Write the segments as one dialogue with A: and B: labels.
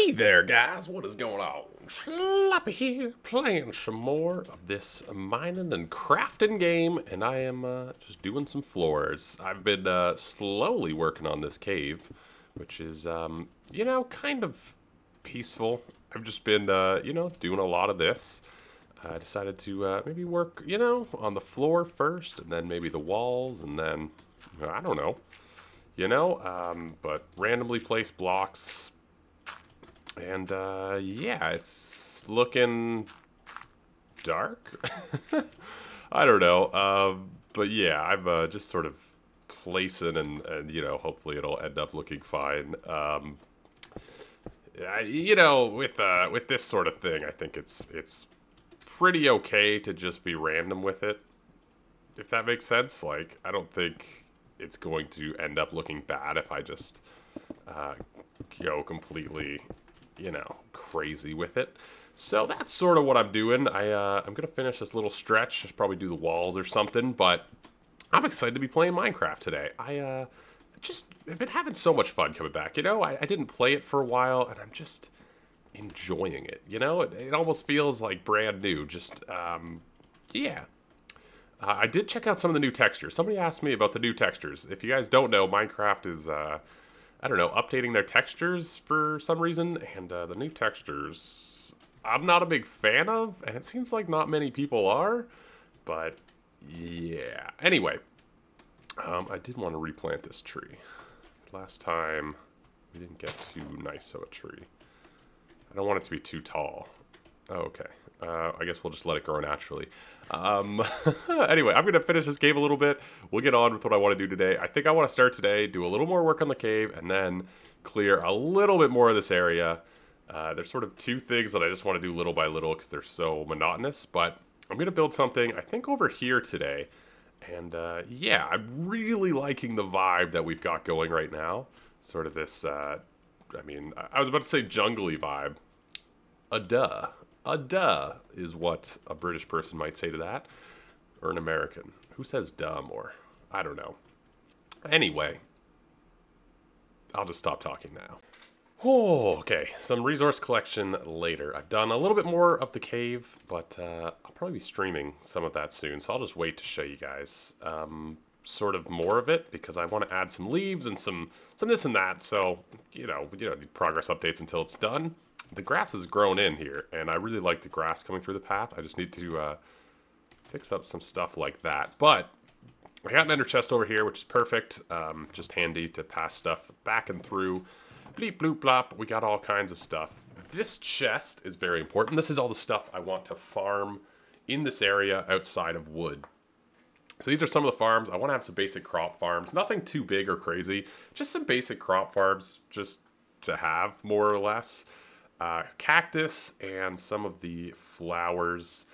A: Hey there, guys. What is going on? Sloppy here, playing some more of this mining and crafting game, and I am just doing some floors. I've been slowly working on this cave, which is, you know, kind of peaceful. I've just been, you know, doing a lot of this. I decided to maybe work, you know, on the floor first, and then maybe the walls, and then, I don't know, you know, but randomly place blocks. And, yeah, it's looking dark. I don't know. But yeah, I'm just sort of placing and, you know, hopefully it'll end up looking fine. You know, with this sort of thing, I think it's pretty okay to just be random with it. If that makes sense. Like, I don't think it's going to end up looking bad if I just go completely, you know, crazy with it. So that's sort of what I'm doing. I'm gonna finish this little stretch, just probably do the walls or something, but I'm excited to be playing Minecraft today. I've been having so much fun coming back, you know. I didn't play it for a while, and I'm just enjoying it, you know. It almost feels like brand new. Just yeah. I did check out some of the new textures. Somebody asked me about the new textures. If you guys don't know, Minecraft is I don't know, updating their textures for some reason, and the new textures I'm not a big fan of, and it seems like not many people are, but yeah. Anyway, I did want to replant this tree. Last time, we didn't get too nice of a tree. I don't want it to be too tall. Oh, okay. I guess we'll just let it grow naturally. Anyway, I'm going to finish this cave a little bit. We'll get on with what I want to do today. I think I want to start today, do a little more work on the cave, and then clear a little bit more of this area. There's sort of two things that I just want to do little by little because they're so monotonous, but I'm going to build something, I think, over here today. And yeah, I'm really liking the vibe that we've got going right now. Sort of this, I mean, I was about to say jungly vibe. A duh is what a British person might say to that. Or an American. Who says duh more? I don't know. Anyway. I'll just stop talking now. Oh, okay. Some resource collection later. I've done a little bit more of the cave, but I'll probably be streaming some of that soon. So I'll just wait to show you guys sort of more of it, because I want to add some leaves and some this and that. So, you know, progress updates until it's done. The grass has grown in here, and I really like the grass coming through the path. I just need to fix up some stuff like that. But I got an ender chest over here, which is perfect. Just handy to pass stuff back and through. Bleep, bloop, blop. We got all kinds of stuff. This chest is very important. This is all the stuff I want to farm in this area outside of wood. So these are some of the farms. I want to have some basic crop farms. Nothing too big or crazy. Just some basic crop farms just to have, more or less. Cactus and some of the flowers,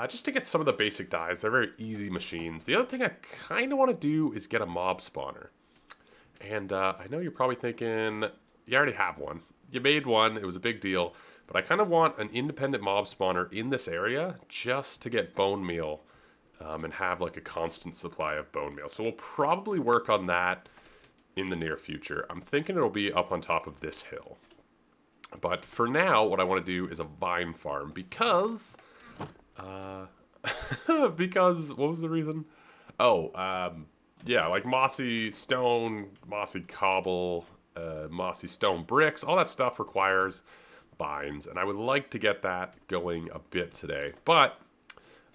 A: just to get some of the basic dyes. They're very easy machines. The other thing I kind of want to do is get a mob spawner. And I know you're probably thinking, you already have one. You made one, it was a big deal. But I kind of want an independent mob spawner in this area just to get bone meal and have like a constant supply of bone meal. So we'll probably work on that in the near future. I'm thinking it'll be up on top of this hill. But for now, what I want to do is a vine farm because, because, what was the reason? Oh, yeah, like mossy stone, mossy cobble, mossy stone bricks, all that stuff requires vines. And I would like to get that going a bit today. But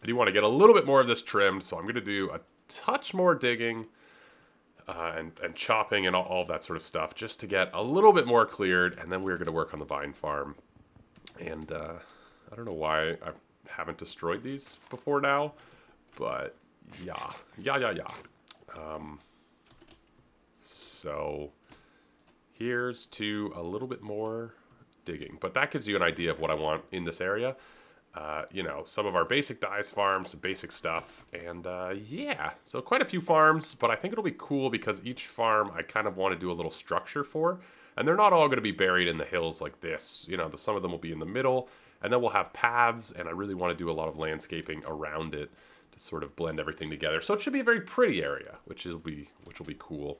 A: I do want to get a little bit more of this trimmed, so I'm going to do a touch more digging. And chopping and all that sort of stuff, just to get a little bit more cleared, and then we're going to work on the vine farm. And I don't know why I haven't destroyed these before now, but yeah. So here's to a little bit more digging, but that gives you an idea of what I want in this area. You know, some of our basic dyes farms, some basic stuff, and yeah, so quite a few farms, but I think it'll be cool because each farm I kind of want to do a little structure for, and they're not all going to be buried in the hills like this. You know, some of them will be in the middle, and then we'll have paths, and I really want to do a lot of landscaping around it to sort of blend everything together. So it should be a very pretty area, which will be cool.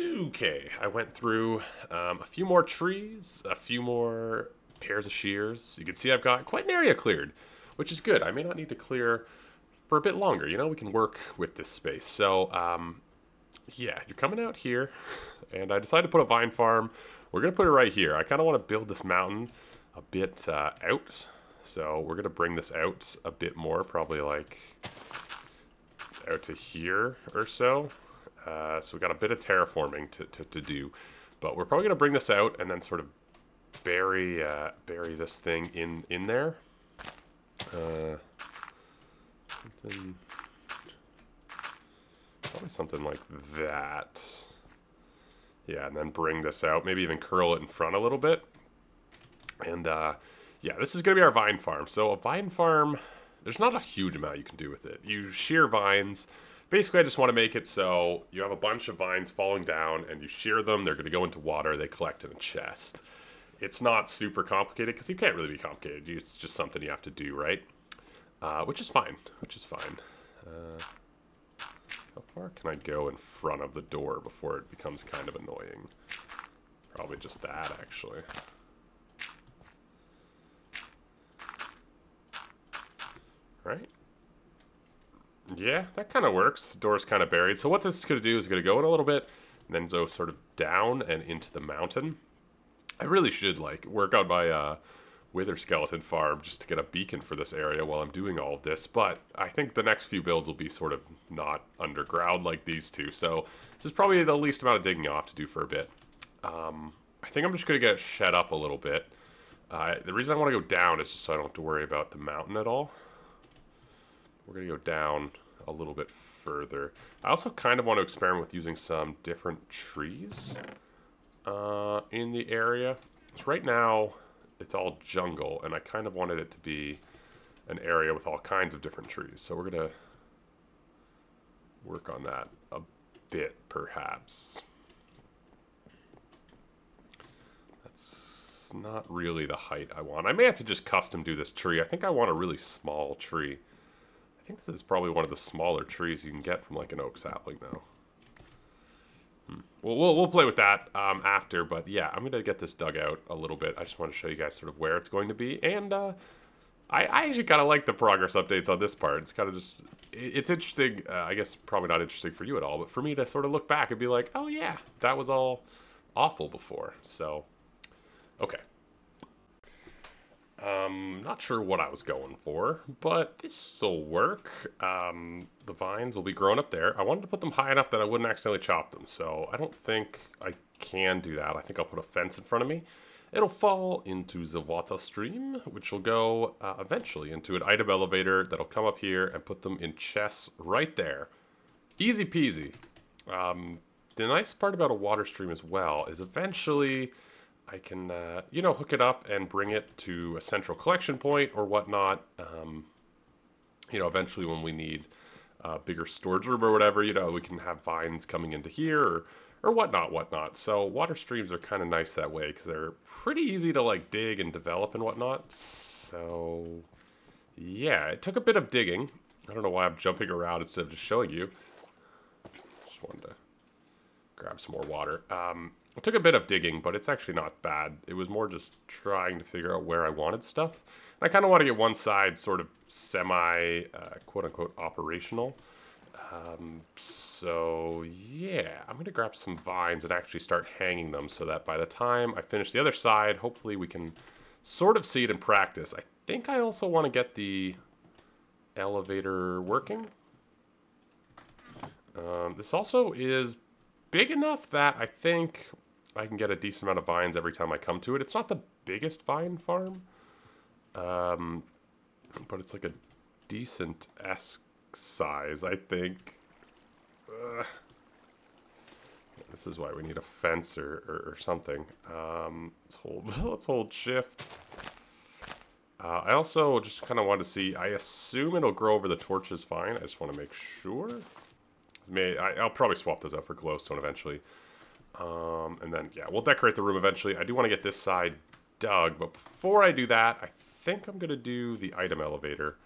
A: Okay, I went through a few more trees, a few more pairs of shears. You can see I've got quite an area cleared, which is good. I may not need to clear for a bit longer. You know, we can work with this space. So, yeah, you're coming out here, and I decided to put a vine farm. We're going to put it right here. I kind of want to build this mountain a bit out. So we're going to bring this out a bit more, probably like out to here or so. So we got a bit of terraforming to do, but we're probably gonna bring this out and then sort of bury this thing in there. Probably something like that. Yeah, and then bring this out. Maybe even curl it in front a little bit. And yeah, this is gonna be our vine farm. So a vine farm, there's not a huge amount you can do with it. You shear vines. Basically, I just want to make it so you have a bunch of vines falling down and you shear them. They're going to go into water. They collect in a chest. It's not super complicated because you can't really be complicated. It's just something you have to do, right? Which is fine. How far can I go in front of the door before it becomes kind of annoying? Probably just that, actually. Right? Yeah, that kind of works. The door's kind of buried. So what this is going to do is going to go in a little bit, and then go sort of down and into the mountain. I really should, like, work on my wither skeleton farm just to get a beacon for this area while I'm doing all of this. But I think the next few builds will be sort of not underground like these two. So this is probably the least amount of digging I'll have to do for a bit. I think I'm just going to get it shed up a little bit. The reason I want to go down is just so I don't have to worry about the mountain at all. We're going to go down a little bit further. I also kind of want to experiment with using some different trees in the area. So right now, it's all jungle, and I kind of wanted it to be an area with all kinds of different trees. So we're going to work on that a bit, perhaps. That's not really the height I want. I may have to just custom do this tree. I think I want a really small tree. I think this is probably one of the smaller trees you can get from like an oak sapling, though. We'll play with that after, but yeah, I'm gonna get this dug out a little bit. I just want to show you guys sort of where it's going to be, and I actually kind of like the progress updates on this part. It's kind of just, it's interesting. I guess probably not interesting for you at all, but for me to sort of look back and be like, oh yeah, that was all awful before. So, okay. Not sure what I was going for, but this'll work. The vines will be growing up there. I wanted to put them high enough that I wouldn't accidentally chop them, so I don't think I can do that. I think I'll put a fence in front of me. It'll fall into the water stream, which will go eventually into an item elevator that'll come up here and put them in chests right there. Easy peasy. The nice part about a water stream as well is eventually I can, you know, hook it up and bring it to a central collection point or whatnot. You know, eventually when we need a bigger storage room or whatever, you know, we can have vines coming into here or whatnot. So water streams are kind of nice that way because they're pretty easy to, like, dig and develop and whatnot. So, yeah, it took a bit of digging. I don't know why I'm jumping around instead of just showing you. Just wanted to grab some more water. It took a bit of digging, but it's actually not bad. It was more just trying to figure out where I wanted stuff. And I kind of want to get one side sort of semi, quote-unquote, operational. So, yeah, I'm going to grab some vines and actually start hanging them so that by the time I finish the other side, hopefully we can sort of see it in practice. I think I also want to get the elevator working. This also is big enough that I think I can get a decent amount of vines every time I come to it. It's not the biggest vine farm, but it's like a decent-esque size, I think. This is why we need a fence or something. Let's hold shift. I also just kind of want to see, I assume it'll grow over the torches fine. I just want to make sure. I'll probably swap those out for glowstone eventually. And then, yeah, we'll decorate the room eventually. I do want to get this side dug, but before I do that, I think I'm going to do the item elevator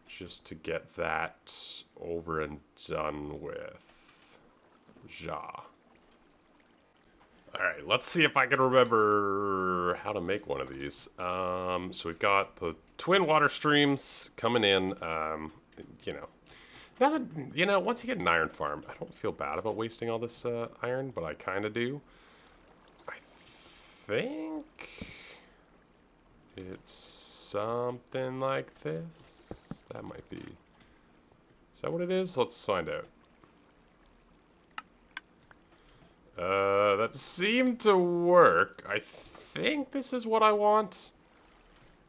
A: just to get that over and done with. Ja. right, let's see if I can remember how to make one of these. So we've got the twin water streams coming in. You know, now that, you know, once you get an iron farm, I don't feel bad about wasting all this iron, but I kind of do. I think it's something like this. That might be. Is that what it is? Let's find out. That seemed to work. I think this is what I want.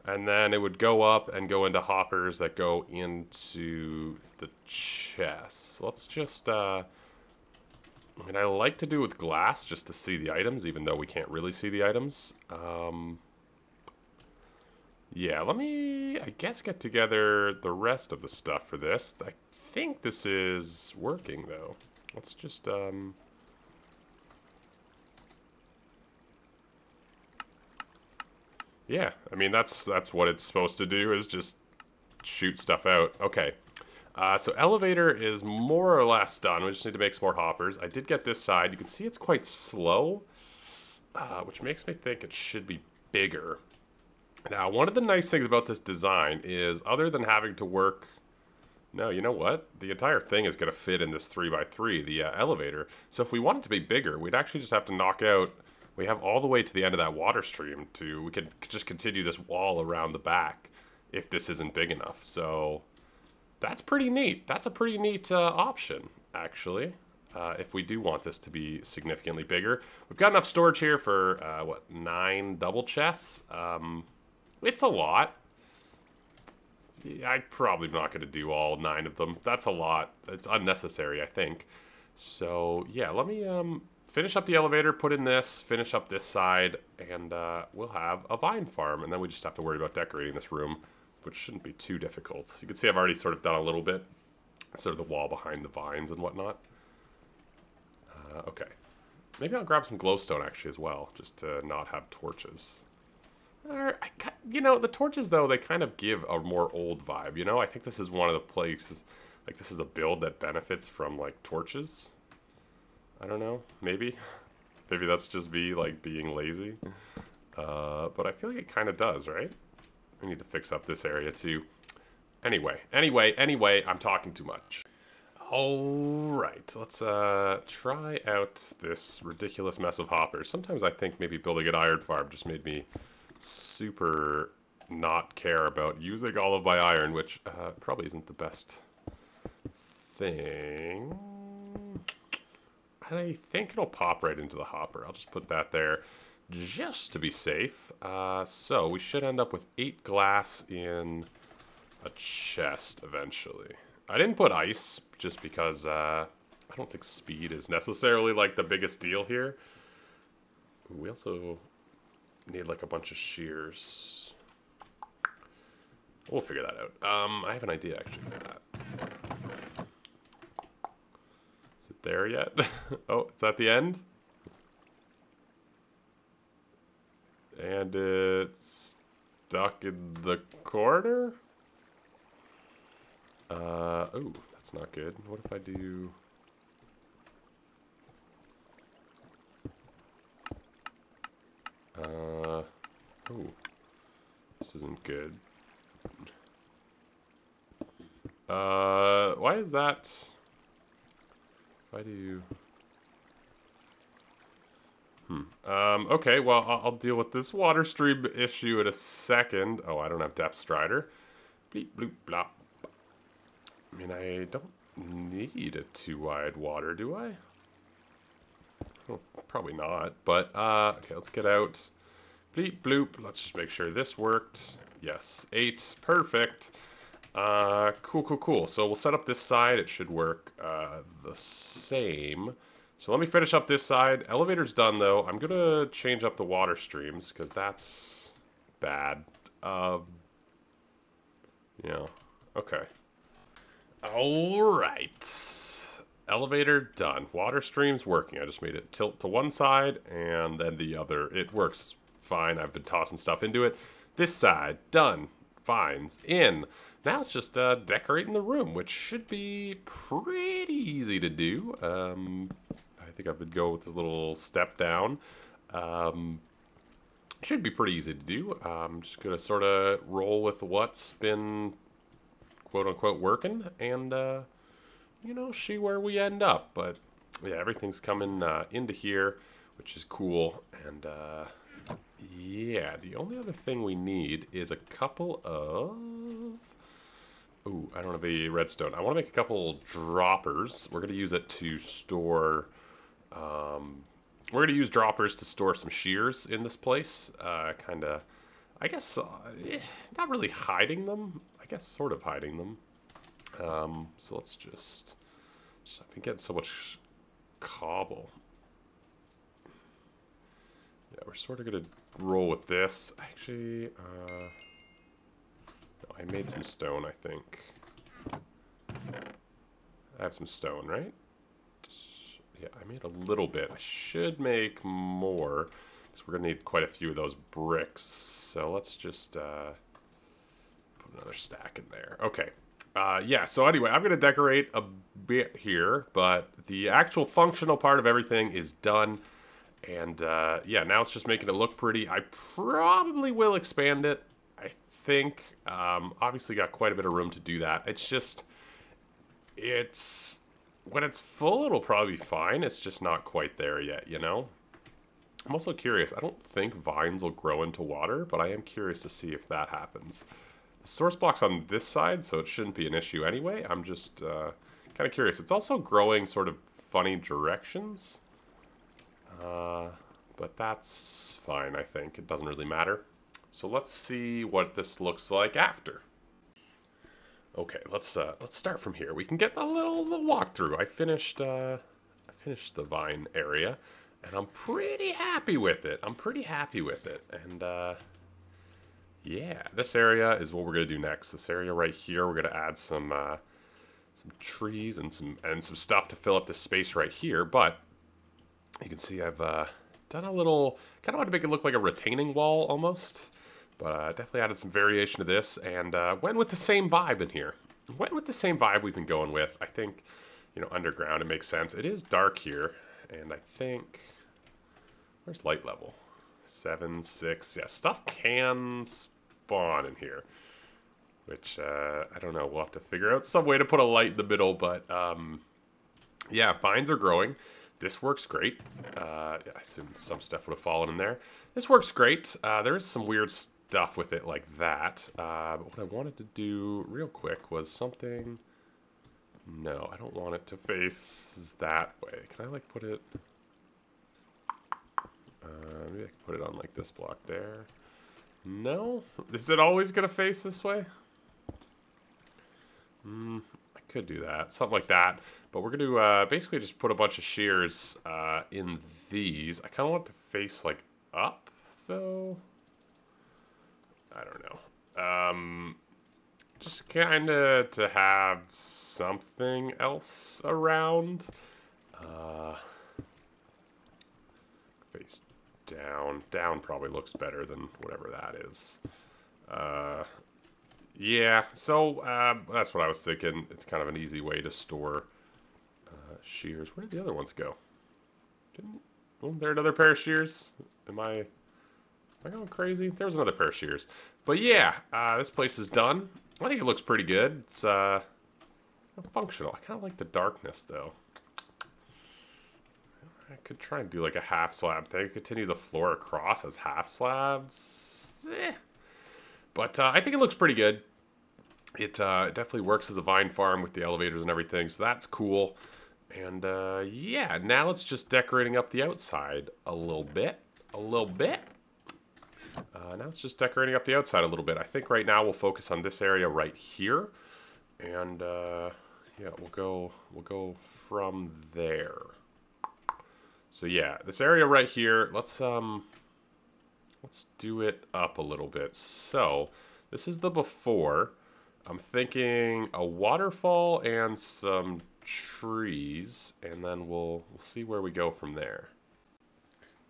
A: And then it would go up and go into hoppers that go into the chest. Let's just, I mean, I like to do it with glass just to see the items, even though we can't really see the items. Yeah, let me, I guess, get together the rest of the stuff for this. I think this is working, though. Let's just, yeah, I mean, that's what it's supposed to do, is just shoot stuff out. Okay, so elevator is more or less done. We just need to make some more hoppers. I did get this side. You can see it's quite slow, which makes me think it should be bigger. Now, one of the nice things about this design is, other than having to work... No, you know what? The entire thing is going to fit in this 3x3, the elevator. So if we want it to be bigger, we'd actually just have to knock out... We have all the way to the end of that water stream to... We could just continue this wall around the back if this isn't big enough. So that's pretty neat. That's a pretty neat option, actually, if we do want this to be significantly bigger. We've got enough storage here for, what, 9 double chests? It's a lot. Yeah, I'm probably not going to do all 9 of them. That's a lot. It's unnecessary, I think. So, yeah, let me finish up the elevator, put in this, finish up this side, and we'll have a vine farm. And then we just have to worry about decorating this room, which shouldn't be too difficult. You can see I've already sort of done a little bit. Sort of the wall behind the vines and whatnot. Okay. Maybe I'll grab some glowstone, actually, as well, just to not have torches. You know, the torches, though, they kind of give a more old vibe, you know? I think this is one of the places, like, this is a build that benefits from, like, torches. I don't know, maybe. Maybe that's just me, like, being lazy. But I feel like it kind of does, right? We need to fix up this area, too. Anyway, I'm talking too much. Alright, let's try out this ridiculous mess of hoppers. Sometimes I think maybe building an iron farm just made me super not care about using all of my iron, which probably isn't the best thing. I think it'll pop right into the hopper. I'll just put that there just to be safe. So we should end up with 8 glass in a chest eventually. I didn't put ice just because I don't think speed is necessarily like the biggest deal here. We also need like a bunch of shears. We'll figure that out. I have an idea actually for that. Is it there yet? Oh, it's at the end. And it's stuck in the corner. Oh, that's not good. What if I do... oh, this isn't good. Why is that? If I do... okay, well, I'll deal with this water stream issue in a second. Oh, I don't have depth strider. Bleep, bloop, blop. I mean, I don't need a too wide water, do I? Well, probably not, but, okay, let's get out. Bleep, bloop. Let's just make sure this worked. Yes, 8. Perfect. Cool. So we'll set up this side. It should work the same. So let me finish up this side. Elevator's done, though. I'm going to change up the water streams, because that's bad. Yeah, okay. Alright. Elevator done. Water stream's working. I just made it tilt to one side, and then the other. It works fine. I've been tossing stuff into it. This side, done. Vines, in. Now it's just decorating the room, which should be pretty easy to do. I think I would go with this little step down. Should be pretty easy to do. I'm just gonna sort of roll with what's been quote-unquote working, and you know, see where we end up. But yeah, everything's coming into here, which is cool. And yeah, the only other thing we need is a couple of... Ooh, I don't have a redstone. I want to make a couple droppers. We're going to use it to store... we're going to use droppers to store some shears in this place. Kind of, I guess, not really hiding them. I guess sort of hiding them. So let's just I've been getting so much cobble. Yeah, we're sort of going to roll with this. Actually, no, I made some stone, I think. I have some stone, right? Yeah, I made a little bit. I should make more, because we're going to need quite a few of those bricks. So let's just put another stack in there. Okay. Yeah, so anyway, I'm going to decorate a bit here, but the actual functional part of everything is done. And yeah, now it's just making it look pretty. I probably will expand it, I think. Obviously got quite a bit of room to do that. It's just, when it's full, it'll probably be fine. It's just not quite there yet, you know? I'm also curious. I don't think vines will grow into water, but I am curious to see if that happens. The source block's on this side, so it shouldn't be an issue anyway. I'm just kind of curious. It's also growing sort of funny directions. But that's fine, I think. It doesn't really matter. So let's see what this looks like after. Okay, let's start from here. We can get a little walkthrough. I finished the vine area, and I'm pretty happy with it. And yeah, this area is what we're gonna do next. This area right here, we're gonna add some trees and some stuff to fill up this space right here. But you can see I've done a little, kind of want to make it look like a retaining wall almost. But definitely added some variation to this, and went with the same vibe in here. Went with the same vibe we've been going with. I think, you know, underground, it makes sense. It is dark here, and I think... Where's light level? 7, 6... Yeah, stuff can spawn in here. Which, I don't know. We'll have to figure out some way to put a light in the middle, but... yeah, vines are growing. This works great. Yeah, I assume some stuff would have fallen in there. This works great. There is some weird stuff with it like that. But what I wanted to do real quick was something... No, I don't want it to face that way. Can I, like, put it... maybe I can put it on, like, this block there. No? Is it always going to face this way? I could do that. Something like that. But we're going to basically just put a bunch of shears in these. I kind of want it to face, like, up, though. I don't know. Just kind of to have something else around. Face down. Down probably looks better than whatever that is. Yeah, so that's what I was thinking. It's kind of an easy way to store shears. Where did the other ones go? Wasn't there another pair of shears? Am I going crazy? There was another pair of shears. But yeah, this place is done. I think it looks pretty good. It's functional. I kind of like the darkness, though. I could try and do like a half slab thing. Continue the floor across as half slabs. But I think it looks pretty good. It definitely works as a vine farm with the elevators and everything, so that's cool. And yeah, now it's just decorating up the outside a little bit. Now it's just decorating up the outside a little bit. I think right now we'll focus on this area right here. And yeah, we'll go from there. So yeah, this area right here, let's do it up a little bit. So this is the before. I'm thinking a waterfall and some trees, and then we'll see where we go from there.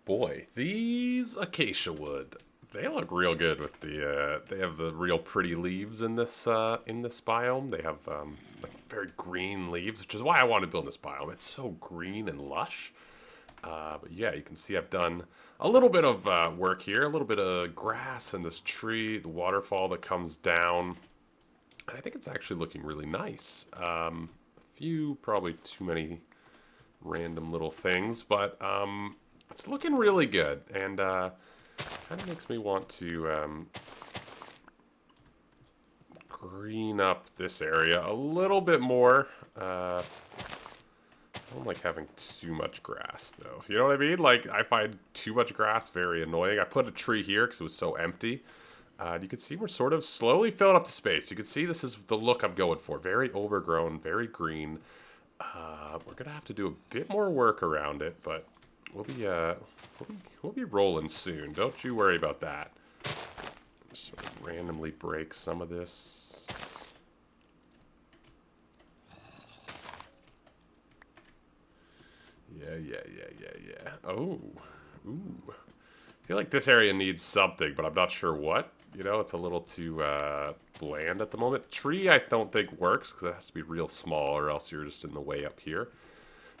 A: Boy, these acacia wood, they look real good with the they have the real pretty leaves in this biome. They have like very green leaves, which is why I wanted to build this biome. It's so green and lush. But yeah, you can see I've done a little bit of work here, a little bit of grass in this tree, the waterfall that comes down. I think it's actually looking really nice. A few, probably too many random little things, but it's looking really good, and kind of makes me want to green up this area a little bit more. I don't like having too much grass, though. You know what I mean? Like, I find too much grass very annoying. I put a tree here because it was so empty. You can see we're sort of slowly filling up the space. You can see this is the look I'm going for. Very overgrown, very green. We're going to have to do a bit more work around it, but we'll be rolling soon. Don't you worry about that. Just sort of randomly break some of this. Yeah. Oh. Ooh. I feel like this area needs something, but I'm not sure what. You know, it's a little too bland at the moment. Tree, I don't think works, because it has to be real small, or else you're just in the way up here.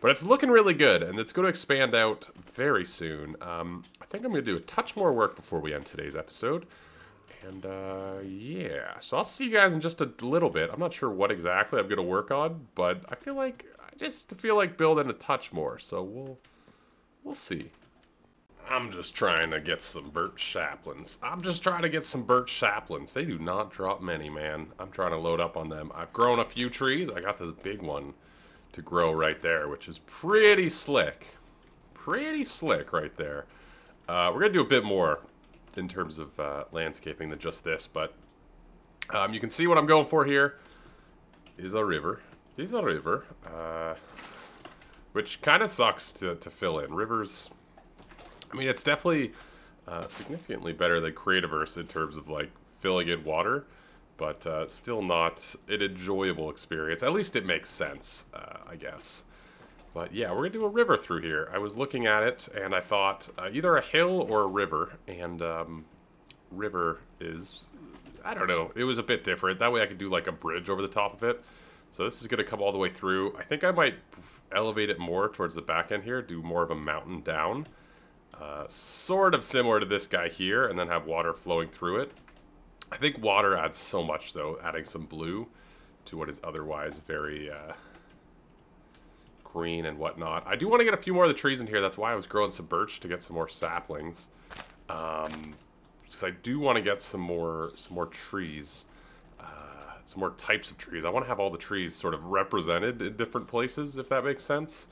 A: But it's looking really good, and it's going to expand out very soon. I think I'm going to do a touch more work before we end today's episode. And, yeah. So I'll see you guys in just a little bit. I'm not sure what exactly I'm going to work on, but I just feel like building a touch more. So we'll see. I'm just trying to get some birch saplings. They do not drop many, man. I'm trying to load up on them. I've grown a few trees. I got this big one to grow right there, which is pretty slick. Pretty slick right there. We're going to do a bit more in terms of landscaping than just this, but you can see what I'm going for here is a river. Which kind of sucks to fill in. Rivers... I mean, it's definitely significantly better than Creativerse in terms of, like, filling in water, but still not an enjoyable experience. At least it makes sense, I guess. But yeah, we're going to do a river through here. I was looking at it, and I thought either a hill or a river, and river is, I don't know, it was a bit different. That way I could do, like, a bridge over the top of it. So this is going to come all the way through. I think I might elevate it more towards the back end here, do more of a mountain down. Sort of similar to this guy here, and then have water flowing through it. I think water adds so much, though, adding some blue to what is otherwise very green and whatnot. I do want to get a few more of the trees in here. That's why I was growing some birch, to get some more saplings. Because I do want to get some more trees, some more types of trees. I want to have all the trees sort of represented in different places, if that makes sense.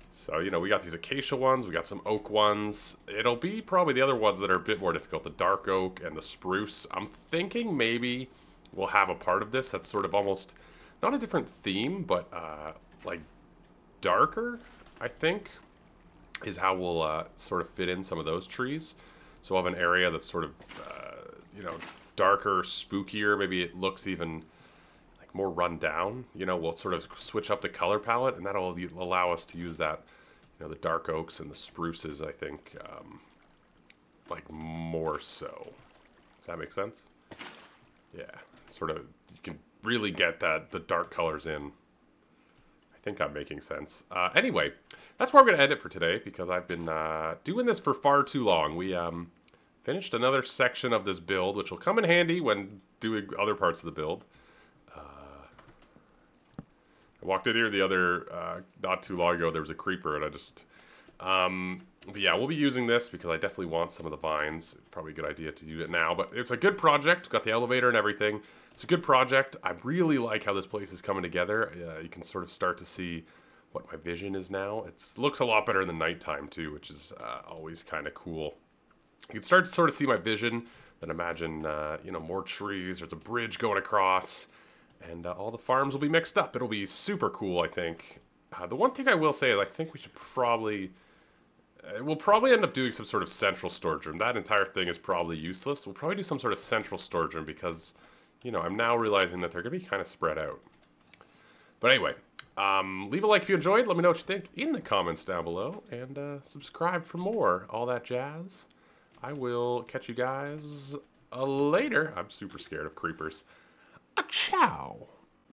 A: So, you know, we got these acacia ones, we got some oak ones. It'll be probably the other ones that are a bit more difficult, the dark oak and the spruce. I'm thinking maybe we'll have a part of this that's sort of almost, not a different theme, but like darker, I think, is how we'll sort of fit in some of those trees. So we'll have an area that's sort of, you know, darker, spookier. Maybe it looks even more run down. You know, we'll sort of switch up the color palette, and that'll allow us to use that, you know, the dark oaks and the spruces, I think, like, more so. Does that make sense? Yeah, sort of, you can really get that, the dark colors in. I think I'm making sense. Anyway, that's where I'm going to end it for today, because I've been doing this for far too long. We finished another section of this build, which will come in handy when doing other parts of the build. I walked in here the other, not too long ago, there was a creeper, and I just, but yeah, we'll be using this because I definitely want some of the vines. Probably a good idea to do it now, but it's a good project. Got the elevator and everything. It's a good project. I really like how this place is coming together. You can sort of start to see what my vision is now. It looks a lot better in the nighttime too, which is always kind of cool. You can start to sort of see my vision, then imagine, you know, more trees. There's a bridge going across. And all the farms will be mixed up. It'll be super cool, I think. The one thing I will say is I think we should probably... we'll probably end up doing some sort of central storage room. That entire thing is probably useless. We'll probably do some sort of central storage room because, you know, I'm now realizing that they're going to be kind of spread out. But anyway, leave a like if you enjoyed. Let me know what you think in the comments down below. And subscribe for more. All that jazz. I will catch you guys later. I'm super scared of creepers. A ciao.